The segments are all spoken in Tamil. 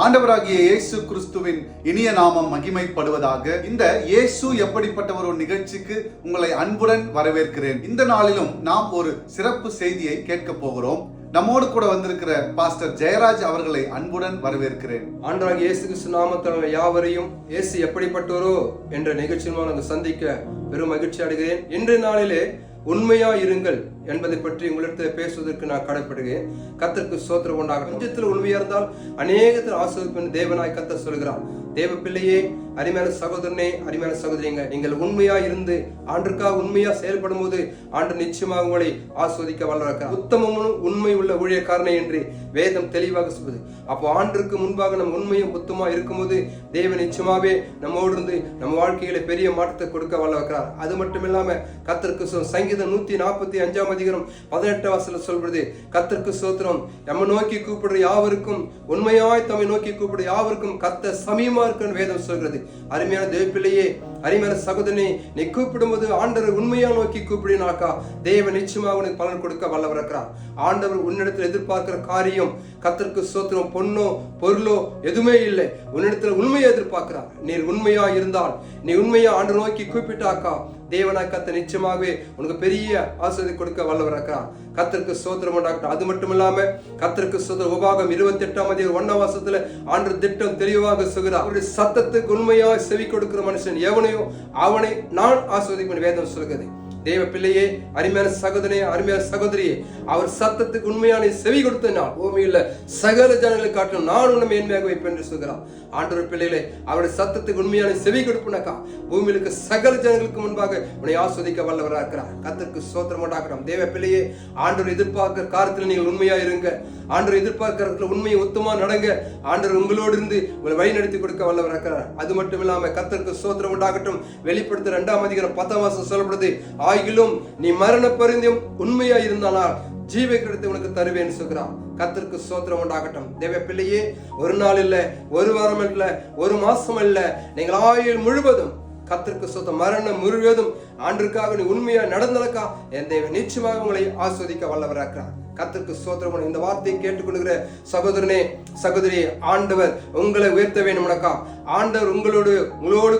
ஆண்டவராகிய இயேசு கிறிஸ்துவின் இனிய நாமம் மகிமைப்படுவதாக. இந்த இயேசு எப்படிப்பட்டவர் ஒரு நிகழ்ச்சிக்கு உங்களை அன்புடன் வரவேற்கிறேன். இந்த நாளிலும் நாம் ஒரு சிறப்பு செய்தியை கேட்க போகிறோம். நம்மோடு கூட வந்திருக்கிற பாஸ்டர் ஜெயராஜ் அவர்களை அன்புடன் வரவேற்கிறேன். ஆண்டவராகிய இயேசு கிறிஸ்து நாமத்தில் யாவரையும் இயேசு எப்படிப்பட்டவரோ என்ற நிகழ்ச்சி மூலம் சந்திக்க பெரும் மகிழ்ச்சி அடைகிறேன். இன்றைய நாளிலே உண்மையா இருங்கள் என்பதை பற்றி உங்களிடத்தில் பேசுவதற்கு நான் கடைப்படுகிறேன். கர்த்தருக்கு ஸ்தோத்திரம் உண்டாக. கொஞ்சத்தில் உண்மையா இருந்தால் அநேகத்தில் ஆசீர்வதிப்பேன் தேவனாய் கர்த்தர் சொல்கிறார். தேவ பிள்ளையே, அருமையான சகோதரனே, அருமையான சகோதரிங்க, நீங்கள் உண்மையா இருந்து ஆண்டுக்காக உண்மையா செயல்படும் போது ஆண்டு நிச்சயமாக உங்களை ஆஸ்வதிக்க வல்லவராக்கிறார். உத்தமமும் உண்மை உள்ள ஊழியக்காரனை என்று வேதம் தெளிவாக சொல்வது. அப்போ ஆண்டுக்கு முன்பாக நம்ம உண்மையும் உத்தமா இருக்கும்போது தேவன் நிச்சயமாவே நம்மோடு இருந்து நம்ம வாழ்க்கையில பெரிய மாற்றத்தை கொடுக்க வல்லவராக்கிறார். அது மட்டும் இல்லாம கர்த்தருக்கு சங்கீதம் 145 18 சொல்றது, கர்த்தருக்கு ஸ்தோத்திரம், நம்ம நோக்கி கூப்பிடுற யாவருக்கும், உண்மையாய் தம்மை நோக்கி கூப்பிடுற யாவருக்கும் கர்த்தர் சமீபமா இருக்குன்னு வேதம் சொல்கிறது. அருமையான தேவ பிள்ளையே, அருமையான சகோதரனே, நீ கூப்பிடும்போது ஆண்டவர் உண்மையா நோக்கி கூப்பிடினாக்கா தேவன் நிச்சயமாக உனக்கு பலன் கொடுக்க வல்லவராக்கிறார். ஆண்டவர் உன்னிடத்தில் எதிர்பார்க்கிற காரியம், கர்த்தருக்கு ஸ்தோத்திரம், பொண்ணோ பொருளோ எதுவுமே இல்லை, உன்னிடத்தில் உண்மையை எதிர்பார்க்கிறார். நீ உண்மையா இருந்தால், நீ உண்மையா ஆண்டு நோக்கி கூப்பிட்டாக்கா தேவனாய் கர்த்தர் நிச்சயமாகவே உனக்கு பெரிய ஆசீர்வாதத்தை கொடுக்க வல்லவராக்கிறார். கர்த்தருக்கு ஸ்தோத்திரம் உண்டாகட்டும். அது மட்டும் இல்லாம கர்த்தருக்கு ஸ்தோத்திரம். உபாகம் 28 ஆண்டு திட்டம் தெளிவாக சொல்கிறார். அவருடைய சத்தத்துக்கு உண்மையாய் செவி கொடுக்கிற மனுஷன் எவனையோ அவனை நான் ஆசீர்வதிப்பேன் வேதம் சொல்கிறது. தேவ பிள்ளையே, அருமையான சகோதரனே, அருமையான சகோதரியே, அவர் சத்தத்துக்கு உண்மையான செவி கொடுத்த நாள் பூமியில சகல ஜனங்களை காட்டும் நான் உன்னை மேன்மையாக வைப்பேன் என்று சொல்கிறார். ஆண்டவர் பிள்ளைகளே, அவருடைய சத்தத்துக்கு உண்மையான செவி கொடுப்புனாக்கா பூமியிலுக்கு சகல ஜனங்களுக்கு முன்பாக உன்னை ஆஸ்வதிக்க வல்லவராக இருக்கிறார். கர்த்தருக்கு ஸ்தோத்திரம் உண்டாகட்டும். தேவ பிள்ளையே, ஆண்டவர் எதிர்பார்க்கிற காரியத்தில் நீங்கள் உண்மையா இருங்க. ஆண்டவர் எதிர்பார்க்கிறதுல உண்மையை உத்தமா நடங்க. ஆண்டவர் உங்களோடு இருந்து உங்களை வழி நடத்தி கொடுக்க வல்லவராக இருக்கிறார். அது மட்டும் இல்லாம கர்த்தருக்கு ஸ்தோத்திரம் உண்டாகட்டும். வெளிப்படுத்த 2 சொல்லப்படுது, ஆகிலும் நீ மரண பரிந்தும் உண்மையா இருந்தானால் ஜீவை கிடைத்து உனக்கு தருவேன்னு சொல்கிறான். கர்த்தருக்கு ஸ்தோத்திரம் உண்டாகட்டும். தேவ பிள்ளையே, ஒரு நாள் இல்ல, ஒரு வாரம் இல்ல, ஒரு மாசம் இல்ல, நீங்கள் ஆயுள் முழுவதும் கர்த்தருக்கு ஸ்தோத்திரம், மரணம் முழுவதும் ஆண்டிற்காக நீ உண்மையா நடந்தலக்கா என் தேவன் நிச்சயமாக உங்களை ஆஸ்வதிக்க வல்லவராக்கிறார். கர்த்தருக்கு ஸ்தோத்திரம். இந்த வார்த்தையை கேட்டுக்கொள்கிற சகோதரனே, சகோதரி, ஆண்டவர் உங்களை உயர்த்த வேண்டும்னக்கா, ஆண்டவர் உங்களோடு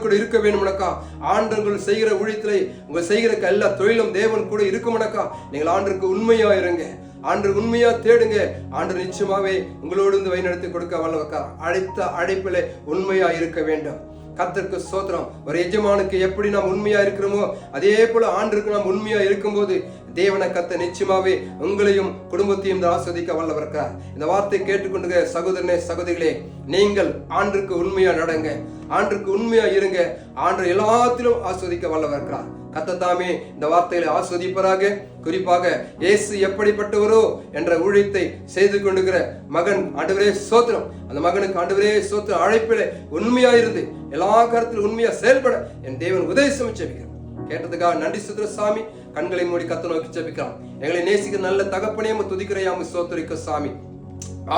கூட இருக்க வேண்டும்னக்கா, ஆண்டவர்கள் செய்கிற ஊழியத்திலே உங்கள் செய்கிற எல்லா தொழிலும் தேவன் கூட இருக்கும்னக்கா நீங்கள் ஆண்டருக்கு உண்மையா இருங்க. ஆண்டு உண்மையா தேடுங்க. ஆண்டு நிச்சயமாவே உங்களோடு இருந்து வழிநடத்தி கொடுக்க வல்லவக்கா. அழைத்த அழைப்பிலே உண்மையா இருக்க வேண்டும். கர்த்தருக்கு ஸ்தோத்திரம். ஒரு எஜமானுக்கு எப்படி நாம் உண்மையா இருக்கிறோமோ அதே போல ஆண்டுக்கு நாம் உண்மையா இருக்கும்போது தேவனை கர்த்தர் நிச்சயமாவே உங்களையும் குடும்பத்தையும் ஆஸ்வதிக்க வல்லவராக்கிறார். இந்த வார்த்தை கேட்டுக்கொண்டு சகோதரனே, சகோதரிகளே, நீங்கள் ஆண்டுக்கு உண்மையா நடங்க, ஆண்டுக்கு உண்மையா இருங்க. ஆண்டு எல்லாத்திலும் ஆஸ்வதிக்க வல்லவராக்கிறார். கர்த்தர் தாமே இந்த வார்த்தைகளை ஆஸ்வதிப்பராக. குறிப்பாக இயேசு எப்படிப்பட்டவரோ என்ற ஊழியத்தை செய்து கொண்டிருக்கிற மகன் ஆண்டவரே ஸ்தோத்திரம், அந்த மகனுக்கு ஆண்டவரே ஸ்தோத்திரம், அழைப்பில உண்மையா இருந்து எல்லா காரியத்திலும் உண்மையா செயல்பட என் தேவன் உதவி ஜெபிக்கிறோம். கேட்டதுக்காக நன்றி சுத்திர சாமி. கண்களை மூடி கர்த்தரை நோக்கி ஜெபிக்கிறோம். எங்களை நேசிக்க நல்ல தகப்பனே துதிக்கிறையாம ஸ்தோத்திரிக்க சாமி.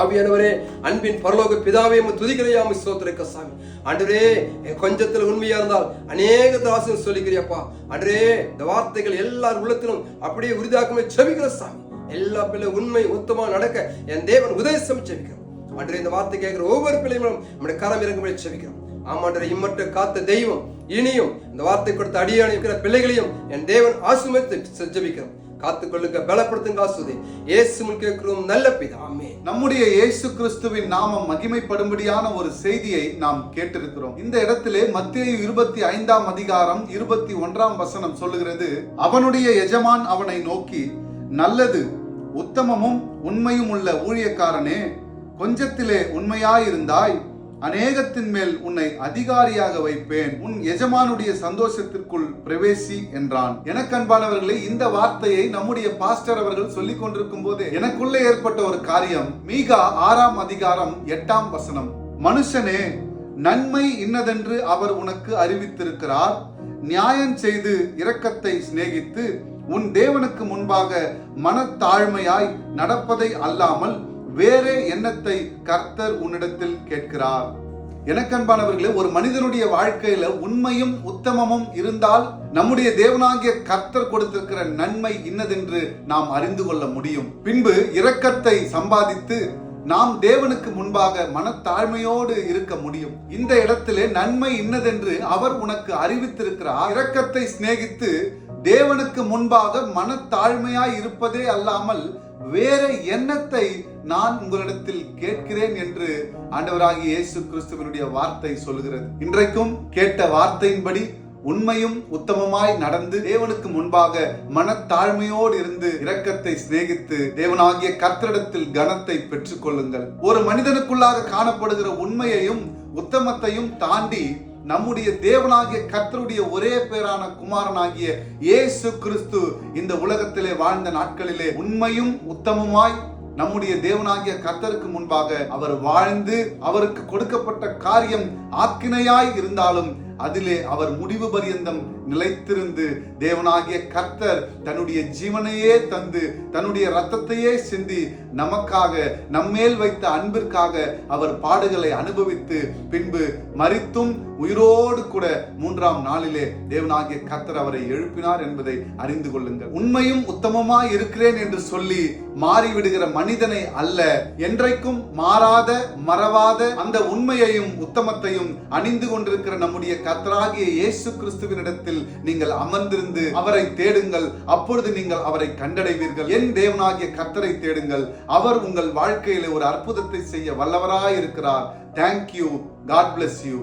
ஆவியானவரே, அன்பின் பரலோக பிதாவே துதிக்கிறையாம ஸ்தோத்திரிக்க சாமி. ஆண்டவரே, கொஞ்சத்துல உண்மையா இருந்தால் அநேக ஆசீர்வாதம் சொல்லிக்கிறியப்பா. ஆண்டவரே, இந்த வார்த்தைகள் எல்லார் உள்ளத்திலும் அப்படியே உறுதியாக்கமே ஜெபிக்கிற சாமி. எல்லா பிள்ளை உண்மை உத்தமா நடக்க என் தேவன் உதவி ஜெபிக்கிறோம். ஆண்டவரே, இந்த வார்த்தை கேட்கிற ஒவ்வொரு பிள்ளைகளும் நம்முடைய கரம் இறங்கும்படி ஜெபிக்கிறோம். ஆமாண்டவரே, இம்மற்ற காத்த தெய்வம் இனியும் இந்த வார்த்தை கொடுத்த அடியானை இருக்கிற பிள்ளைகளையும் என் தேவன் ஆசீர்வதித்து ஜெபிக்கிறோம். காத்துக்கொள்ளுங்க, பலப்படுத்துங்க, ஆசீர்வதி. இயேசுவில் கேட்கிறோம் நல்ல பிதாவே. நம்முடைய இயேசு கிறிஸ்துவின் நாமம் மகிமைப்படும்படியான ஒரு செய்தியை நாம் கேட்டிருக்கிறோம். இந்த இடத்திலே மத்தேயு 25 சொல்லுகிறது, அவனுடைய எஜமான் அவனை நோக்கி, நல்லது உத்தமமும் உண்மையும் உள்ள ஊழியக்காரனே, கொஞ்சத்திலே உண்மையாயிருந்தாய், அநேகத்தின் மேல் உன்னை அதிகாரியாக வைப்பேன், உன் எஜமானுடைய சந்தோஷத்திற்குள் பிரவேசி என்றான். எனக்கு அன்பானவர்களே, இந்த வார்த்தையை நம்முடைய பாஸ்டர் அவர்கள் சொல்லிக் கொண்டிருக்கும் போது எனக்குள்ளே ஏற்பட்ட ஒரு காரியம். மீகா 6 மனுஷனே, நன்மை இன்னதென்று அவர் உனக்கு அறிவித்திருக்கிறார், நியாயம் செய்து இரக்கத்தை சிநேகித்து உன் தேவனுக்கு முன்பாக மனத்தாழ்மையாய் நடப்பதை அல்லாமல் வேறே எண்ணத்தை கர்த்தர் உன்னிடத்தில் கேட்கிறார். எனக்கு அன்பானவர்களே, ஒரு மனிதனுடைய வாழ்க்கையில உண்மையும் உத்தமமும் இருந்தால் நம்முடைய தேவனாகிய கர்த்தர் கொடுத்திருக்கிற நன்மை இன்னதென்று நாம் அறிந்து கொள்ள முடியும். பின்பு இரக்கத்தை சம்பாதித்து நாம் தேவனுக்கு முன்பாக மனத்தாழ்மையோடு இருக்க முடியும். இந்த இடத்திலே நன்மை இன்னதென்று அவர் உனக்கு அறிவித்திருக்கிறார். இரக்கத்தை சிநேகித்து தேவனுக்கு முன்பாக மனத்தாழ்மையாய் இருப்பதே அல்லாமல் வேற எண்ணத்தை நான் உங்களிடத்தில் கேட்கிறேன் என்று ஆண்டவராகிய இயேசு கிறிஸ்துவினுடைய வார்த்தை சொல்கிறது. இன்றைக்கும் கேட்ட வார்த்தையின்படி உண்மையும் உத்தமமாய் நடந்து தேவனுக்கு முன்பாக மனத்தாழ்மையோடு இருந்து இரக்கத்தை சிநேகித்து தேவனாகிய கர்த்தரிடத்தில் கனத்தை பெற்றுக் கொள்ளுங்கள். ஒரு மனிதனுக்குள்ளாக காணப்படுகிற உண்மையையும் உத்தமத்தையும் தாண்டி நம்முடைய தேவனாகிய கர்த்தருடைய ஒரே பேரான குமாரனாகிய இயேசு கிறிஸ்து இந்த உலகத்திலே வாழ்ந்த நாட்களிலே உண்மையும் உத்தமமாய் நம்முடைய தேவனாகிய கர்த்தருக்கு முன்பாக அவர் வாழ்ந்து அவருக்கு கொடுக்கப்பட்ட காரியம் ஆக்கினையாய் இருந்தாலும் அதிலே அவர் முடிவு பரியந்தம் நிலைத்திருந்து தேவனாகிய கர்த்தர் தன்னுடைய ஜீவனையே தந்து தன்னுடைய இரத்தத்தையே சிந்தி நமக்காக நம்மேல் வைத்த அன்பிற்காக அவர் பாடுகளை அனுபவித்து பின்பு மரித்தும் உயிரோடு கூட 3ஆம் நாளிலே தேவனாகிய கர்த்தர் அவரை எழுப்பினார் என்பதை அறிந்து கொள்ளுங்கள். உண்மையும் உத்தமமாய் இருக்கிறேன் என்று சொல்லி மாறிவிடுகிற மனிதனை அல்ல, என்றைக்கும் மாறாத மறவாத அந்த உண்மையையும் உத்தமத்தையும் அணிந்து கொண்டிருக்கிற நம்முடைய கர்த்தராகிய இயேசு கிறிஸ்துவினிடத்தில் நீங்கள் அமர்ந்திருந்து அவரை தேடுங்கள். அப்பொழுது நீங்கள் அவரை கண்டடைவீர்கள். என் தேவனாகிய கர்த்தரை தேடுங்கள். அவர் உங்கள் வாழ்க்கையிலே ஒரு அற்புதத்தை செய்ய வல்லவராய் இருக்கிறார். Thank you. God bless you.